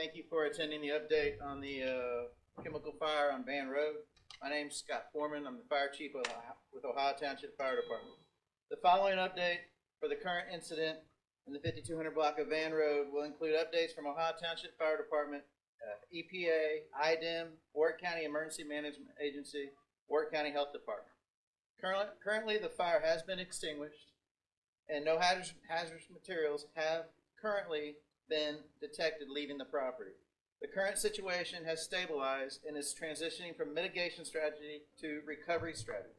Thank you for attending the update on the chemical fire on Van Road. My name's Scott Foreman. I'm the fire chief with Ohio Township Fire Department. The following update for the current incident in the 5200 block of Van Road will include updates from Ohio Township Fire Department, EPA, IDEM, Warwick County Emergency Management Agency, Warwick County Health Department. Currently, the fire has been extinguished, and no hazardous materials have currently been detected leaving the property. The current situation has stabilized and is transitioning from mitigation strategy to recovery strategy.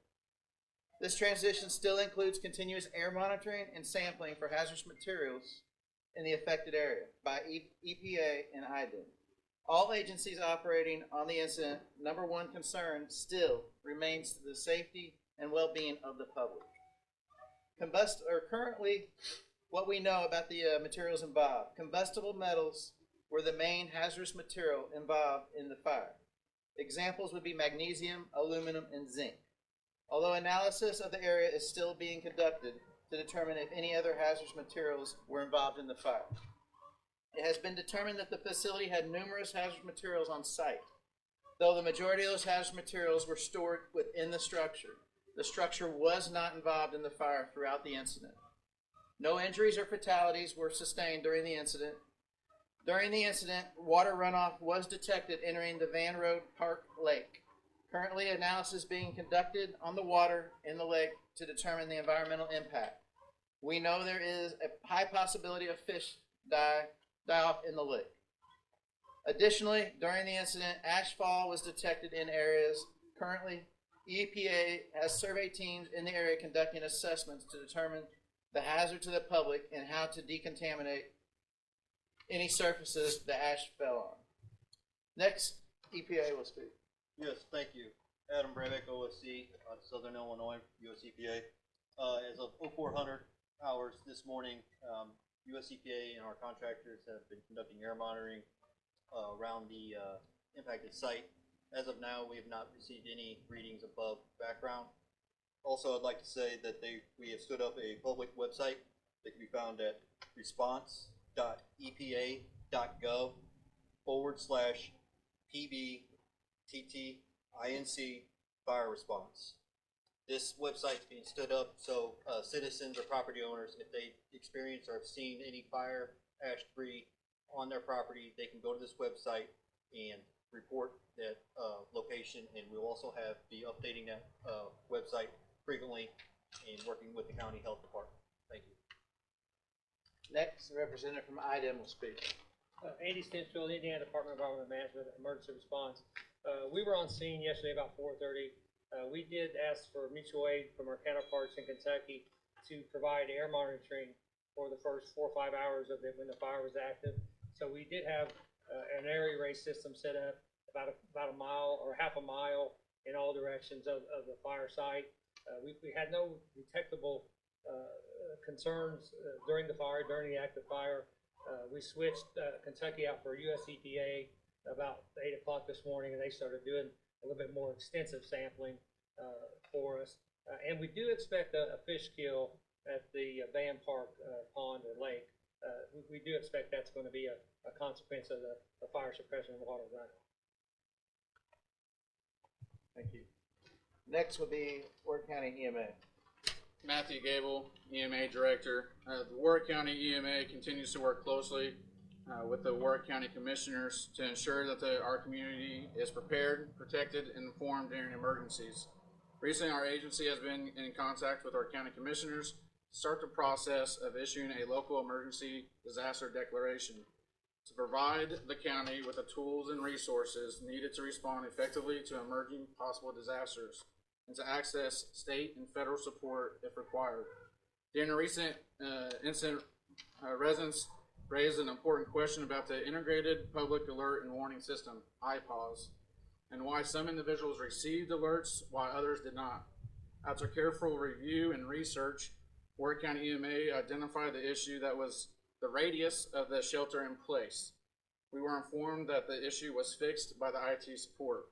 This transition still includes continuous air monitoring and sampling for hazardous materials in the affected area by EPA and IDEM. All agencies operating on the incident, number one concern still remains the safety and well-being of the public. Currently, what we know about the materials involved. Combustible metals were the main hazardous material involved in the fire. Examples would be magnesium, aluminum, and zinc. Although analysis of the area is still being conducted to determine if any other hazardous materials were involved in the fire. It has been determined that the facility had numerous hazardous materials on site. Though the majority of those hazardous materials were stored within the structure was not involved in the fire throughout the incident. No injuries or fatalities were sustained during the incident. During the incident, water runoff was detected entering the Van Road Park Lake. Currently, analysis is being conducted on the water in the lake to determine the environmental impact. We know there is a high possibility of fish die off in the lake. Additionally, during the incident, ash fall was detected in areas. Currently, EPA has survey teams in the area conducting assessments to determine the hazard to the public and how to decontaminate any surfaces the ash fell on. Next, EPA will speak. Yes, thank you. Adam Brebeck, OSC, Southern Illinois, US EPA. As of 0400 hours this morning, US EPA and our contractors have been conducting air monitoring around the impacted site. As of now, we have not received any readings above background. Also, I'd like to say that we have stood up a public website that can be found at response.epa.gov/PBTTINC fire response. This website is being stood up so citizens or property owners, if they experience or have seen any fire ash debris on their property, they can go to this website and report that location, and we'll also be updating that website frequently and working with the county health department. Thank you. Next, the representative from IDEM will speak. Andy Stensfield, Indiana Department of Environmental Management, Emergency Response. We were on scene yesterday about 4:30. We did ask for mutual aid from our counterparts in Kentucky to provide air monitoring for the first 4 or 5 hours of it when the fire was active. So we did have an area race system set up about a mile or half a mile in all directions of the fire site. We had no detectable concerns during the active fire. We switched Kentucky out for US EPA about 8 o'clock this morning, and they started doing a little bit more extensive sampling for us. And we do expect a fish kill at the Van Park pond or lake. We do expect that's going to be a consequence of the fire suppression and water runoff. Thank you. Next will be Warwick County EMA. Matthew Gable, EMA Director. The Warwick County EMA continues to work closely with the Warwick County Commissioners to ensure that our community is prepared, protected, and informed during emergencies. Recently, our agency has been in contact with our county commissioners to start the process of issuing a local emergency disaster declaration to provide the county with the tools and resources needed to respond effectively to emerging possible disasters and to access state and federal support if required. During a recent incident, residents raised an important question about the Integrated Public Alert and Warning System, IPAWS, and why some individuals received alerts while others did not. After careful review and research, Warwick County EMA identified the issue that was the radius of the shelter in place. We were informed that the issue was fixed by the IT support.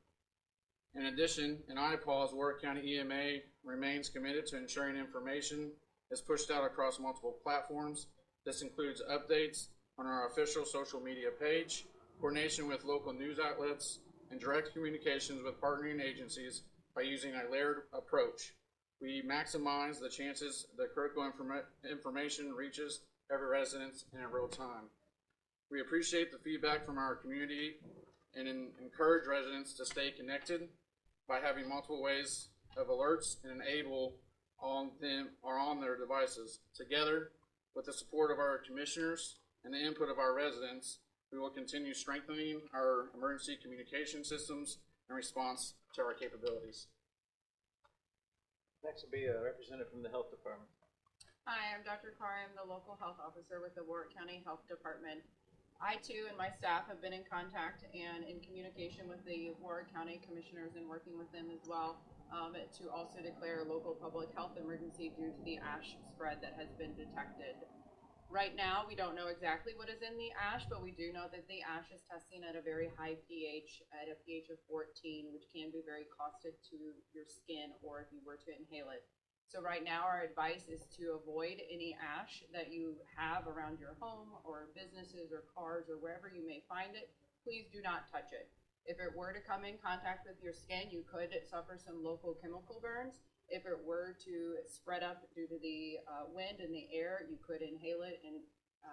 In addition, in IPAWS, Warwick County EMA remains committed to ensuring information is pushed out across multiple platforms. This includes updates on our official social media page, coordination with local news outlets, and direct communications with partnering agencies by using a layered approach. We maximize the chances that critical information reaches every resident in real time. We appreciate the feedback from our community and encourage residents to stay connected by having multiple ways of alerts and enable on them or on their devices. Together, with the support of our commissioners and the input of our residents, we will continue strengthening our emergency communication systems in response to our capabilities. Next will be a representative from the Health Department. Hi, I'm Dr. Carr. I'm the local health officer with the Warwick County Health Department. I too and my staff have been in contact and in communication with the Warwick County commissioners and working with them as well to also declare a local public health emergency due to the ash spread that has been detected. Right now, we don't know exactly what is in the ash, but we do know that the ash is testing at a very high pH, at a pH of 14, which can be very caustic to your skin or if you were to inhale it. So right now, our advice is to avoid any ash that you have around your home or businesses or cars or wherever you may find it. Please do not touch it. If it were to come in contact with your skin, you could suffer some local chemical burns. If it were to spread up due to the wind and the air, you could inhale it and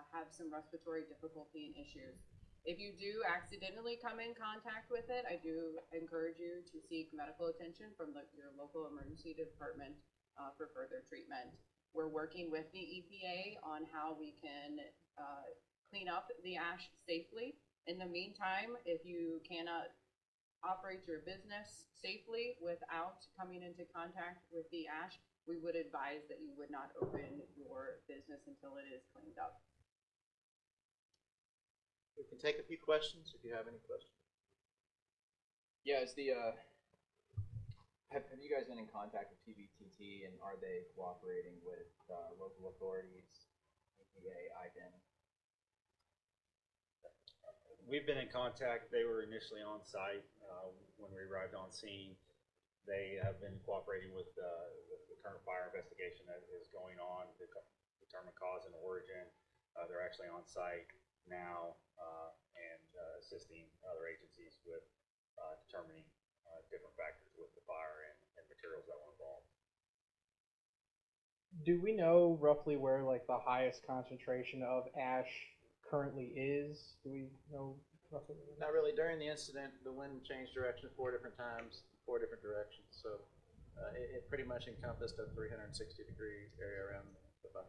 have some respiratory difficulty and issues. If you do accidentally come in contact with it, I do encourage you to seek medical attention from your local emergency department for further treatment. We're working with the EPA on how we can clean up the ash safely. In the meantime, if you cannot operate your business safely without coming into contact with the ash, we would advise that you would not open your business until it is cleaned up. We can take a few questions if you have any questions. Yeah, is the have you guys been in contact with TVTT, and are they cooperating with local authorities, EPA, IDEM? We've been in contact. They were initially on site when we arrived on scene. They have been cooperating with the current fire investigation that is going on to determine cause and origin. They're actually on site now and assisting other agencies with determining different factors with the fire and materials that were involved. Do we know roughly where like the highest concentration of ash currently is? Do we know roughly? Not really. During the incident, the wind changed direction 4 different times, 4 different directions. So it pretty much encompassed a 360-degree area around the fire.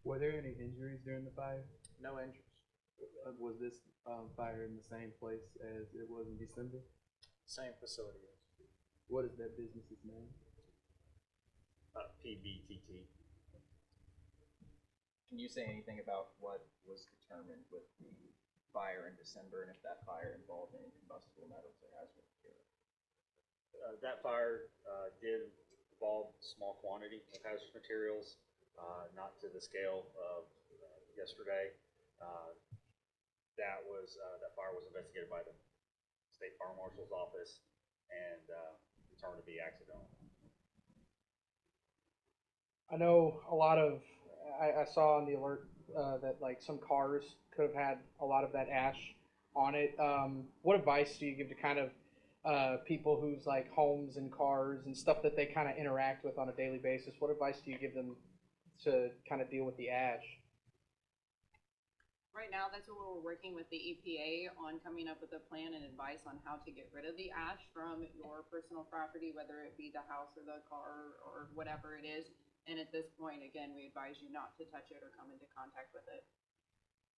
Were there any injuries during the fire? No injuries. Was this fire in the same place as it was in December? Same facility. What is that business's name? PBTT. Can you say anything about what was determined with the fire in December, and if that fire involved any combustible metals or hazardous materials? That fire did involve small quantity of hazardous materials, not to the scale of yesterday. That fire was investigated by the State Fire Marshal's office and determined to be accidental. I know a lot of, I saw on the alert that like some cars could have had a lot of that ash on it. What advice do you give to kind of people whose like homes and cars and stuff that they kind of interact with on a daily basis? What advice do you give them to kind of deal with the ash? Right now, that's what we're working with the EPA on, coming up with a plan and advice on how to get rid of the ash from your personal property, whether it be the house or the car or whatever it is. And at this point, again, we advise you not to touch it or come into contact with it.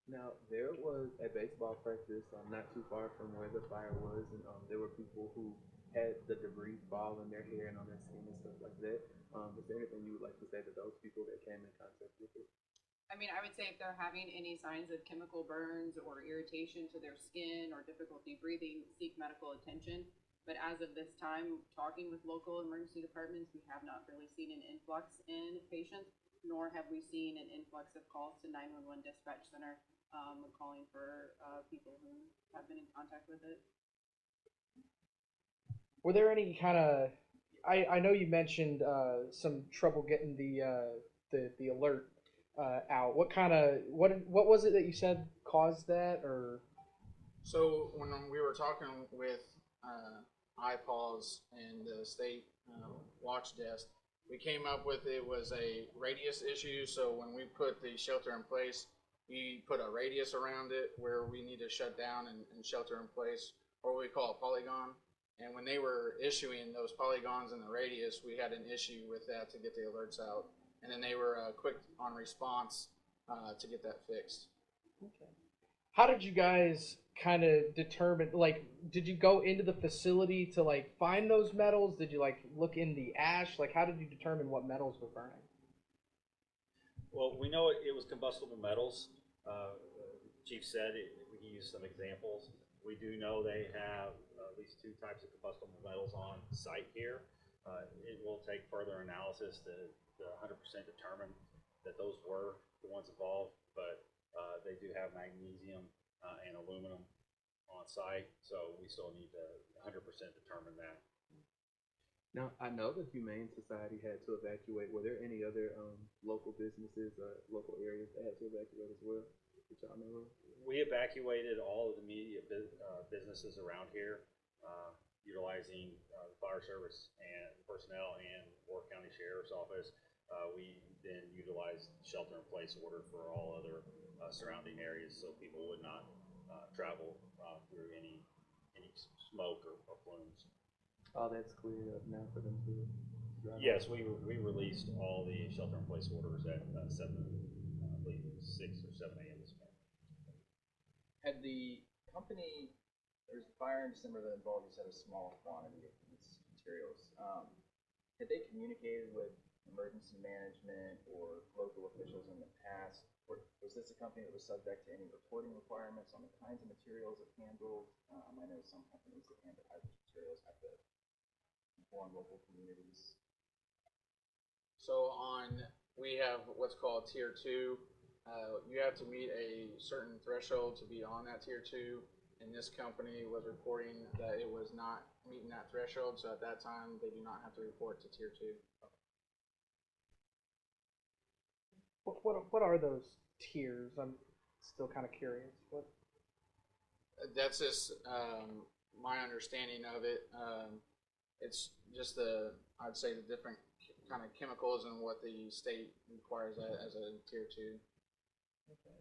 Now, there was a baseball practice not too far from where the fire was, and there were people who had the debris fall in their hair and on their skin and stuff like that. Is there anything you would like to say to those people that came in contact with it? I mean, I would say if they're having any signs of chemical burns or irritation to their skin or difficulty breathing, seek medical attention. But as of this time, talking with local emergency departments, we have not really seen an influx in patients, nor have we seen an influx of calls to 911 dispatch center calling for people who have been in contact with it. Were there any kind of, I know you mentioned some trouble getting the alert out. What kind of, what was it that you said caused that, or So when we were talking with IPAWS and the state watch desk, we came up with it was a radius issue. So when we put the shelter in place, we put a radius around it where we need to shut down and shelter in place, or what we call a polygon. And when they were issuing those polygons in the radius, we had an issue with that to get the alerts out. And then they were quick on response to get that fixed. Okay. How did you guys kind of determine, like, did you go into the facility to, like, find those metals? Did you, like, look in the ash? Like, how did you determine what metals were burning? Well, we know it was combustible metals. Chief said we can use some examples. We do know they have at least 2 types of combustible metals on site here. It will take further analysis to 100% determine that those were the ones involved, but they do have magnesium and aluminum on site, so we still need to 100% determine that. Now, I know the Humane Society had to evacuate. Were there any other local businesses or local areas that had to evacuate as well, that y'all know of? We evacuated all of the immediate businesses around here, utilizing the fire service and personnel and Warwick County Sheriff's Office. We then utilized shelter-in-place order for all other surrounding areas, so people would not travel through any smoke or plumes. Oh, that's cleared up now for them to drive. Yes, we released all the shelter-in-place orders at 7, I believe it was 6 or 7 a.m. this morning. Had the company, there was a fire in December that involved, you said, a small quantity of these materials. Had they communicated with emergency management or local officials in the past? Or was this a company that was subject to any reporting requirements on the kinds of materials it handled? I know some companies that handle hazardous materials have to inform local communities. So we have what's called tier 2. You have to meet a certain threshold to be on that tier 2. And this company was reporting that it was not meeting that threshold. So at that time, they do not have to report to tier 2. What are those tiers? I'm still kind of curious. What? That's just my understanding of it. It's just I'd say the different kind of chemicals and what the state requires as a tier 2. Okay.